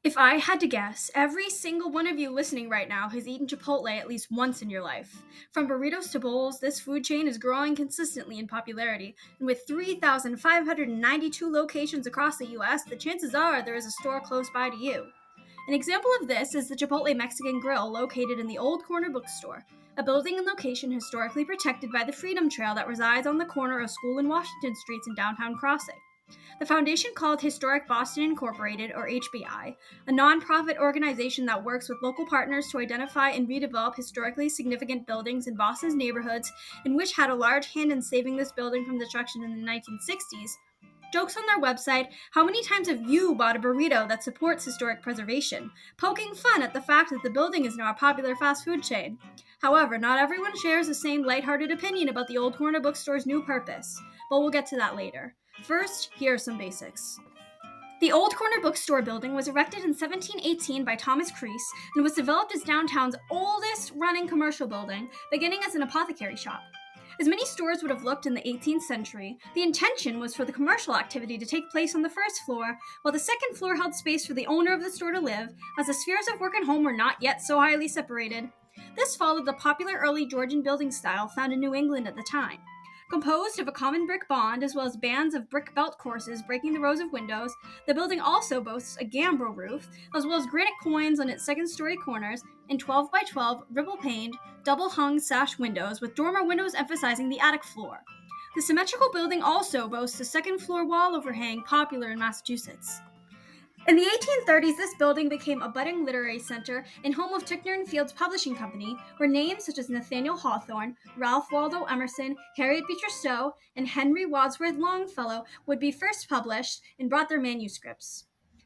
If I had to guess, every single one of you listening right now has eaten Chipotle at least once in your life. From burritos to bowls, this food chain is growing consistently in popularity, and with 3,592 locations across the US, the chances are there is a store close by to you. An example of this is the Chipotle Mexican Grill located in the Old Corner Bookstore, a building and location historically protected by the Freedom Trail that resides on the corner of School and Washington Streets in downtown Crossing. The foundation called Historic Boston Incorporated, or HBI, a nonprofit organization that works with local partners to identify and redevelop historically significant buildings in Boston's neighborhoods, and which had a large hand in saving this building from destruction in the 1960s, jokes on their website, how many times have you bought a burrito that supports historic preservation, poking fun at the fact that the building is now a popular fast food chain. However, not everyone shares the same lighthearted opinion about the Old Corner Bookstore's new purpose, but we'll get to that later. First, here are some basics. The Old Corner Bookstore building was erected in 1718 by Thomas Creese and was developed as downtown's oldest running commercial building, beginning as an apothecary shop. As many stores would have looked in the 18th century, the intention was for the commercial activity to take place on the first floor, while the second floor held space for the owner of the store to live, as the spheres of work and home were not yet so highly separated. This followed the popular early Georgian building style found in New England at the time. Composed of a common brick bond as well as bands of brick belt courses breaking the rows of windows, the building also boasts a gambrel roof, as well as granite coins on its second-story corners and 12 by 12 ripple-paned, double-hung sash windows with dormer windows emphasizing the attic floor. The symmetrical building also boasts a second-floor wall overhang popular in Massachusetts. In the 1830s, this building became a budding literary center and home of Ticknor and Fields Publishing Company, where names such as Nathaniel Hawthorne, Ralph Waldo Emerson, Harriet Beecher Stowe, and Henry Wadsworth Longfellow would be first published and brought their manuscripts.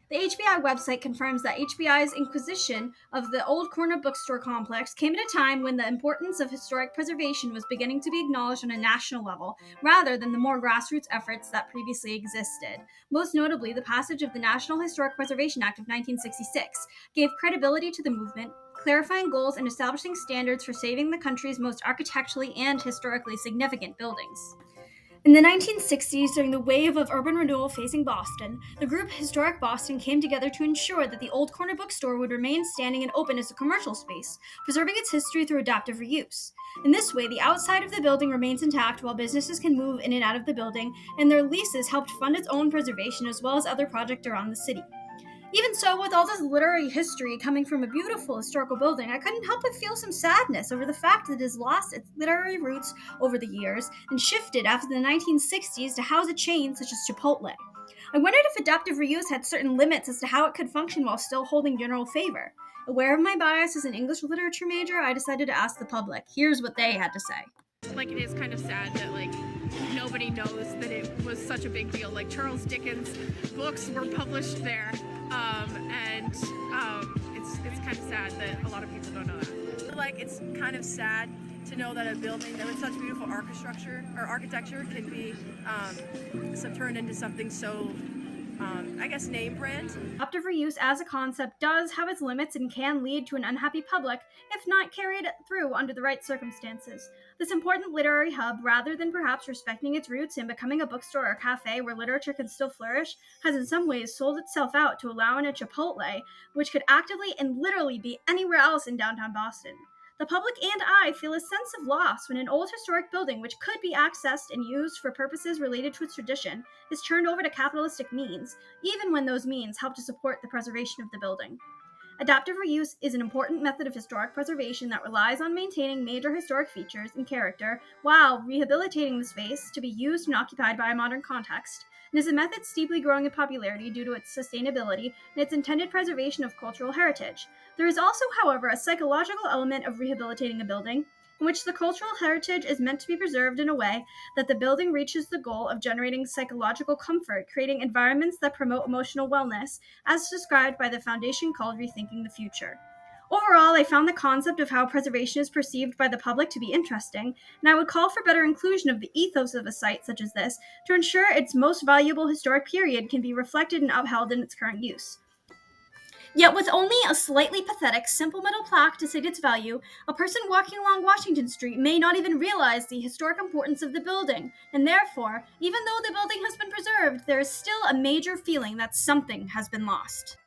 The HBI website confirms that HBI's acquisition of the Old Corner Bookstore complex came at a time when the importance of historic preservation was beginning to be acknowledged on a national level, rather than the more grassroots efforts that previously existed. Most notably, the passage of the National Historic Preservation Act of 1966 gave credibility to the movement, clarifying goals and establishing standards for saving the country's most architecturally and historically significant buildings. In the 1960s, during the wave of urban renewal facing Boston, the group Historic Boston came together to ensure that the Old Corner Bookstore would remain standing and open as a commercial space, preserving its history through adaptive reuse. In this way, the outside of the building remains intact while businesses can move in and out of the building, and their leases helped fund its own preservation as well as other projects around the city. Even so, with all this literary history coming from a beautiful historical building, I couldn't help but feel some sadness over the fact that it has lost its literary roots over the years and shifted after the 1960s to house a chain such as Chipotle. I wondered if adaptive reuse had certain limits as to how it could function while still holding general favor. Aware of my bias as an English literature major, I decided to ask the public. Here's what they had to say. Like, it is kind of sad that nobody knows that it was such a big deal. Like, Charles Dickens' books were published there, and it's kind of sad that a lot of people don't know that. Like, it's kind of sad to know that a building that with such beautiful architecture can be turned into something so name brand. Adaptive reuse as a concept does have its limits and can lead to an unhappy public if not carried through under the right circumstances. This important literary hub, rather than perhaps respecting its roots and becoming a bookstore or cafe where literature can still flourish, has in some ways sold itself out to allow in a Chipotle, which could actively and literally be anywhere else in downtown Boston. The public and I feel a sense of loss when an old historic building, which could be accessed and used for purposes related to its tradition, is turned over to capitalistic means, even when those means help to support the preservation of the building. Adaptive reuse is an important method of historic preservation that relies on maintaining major historic features and character while rehabilitating the space to be used and occupied by a modern context, and is a method steeply growing in popularity due to its sustainability and its intended preservation of cultural heritage. There is also, however, a psychological element of rehabilitating a building, in which the cultural heritage is meant to be preserved in a way that the building reaches the goal of generating psychological comfort, creating environments that promote emotional wellness, as described by the foundation called Rethinking the Future. Overall, I found the concept of how preservation is perceived by the public to be interesting, and I would call for better inclusion of the ethos of a site such as this to ensure its most valuable historic period can be reflected and upheld in its current use. Yet with only a slightly pathetic, simple metal plaque to state its value, a person walking along Washington Street may not even realize the historic importance of the building, and therefore, even though the building has been preserved, there is still a major feeling that something has been lost.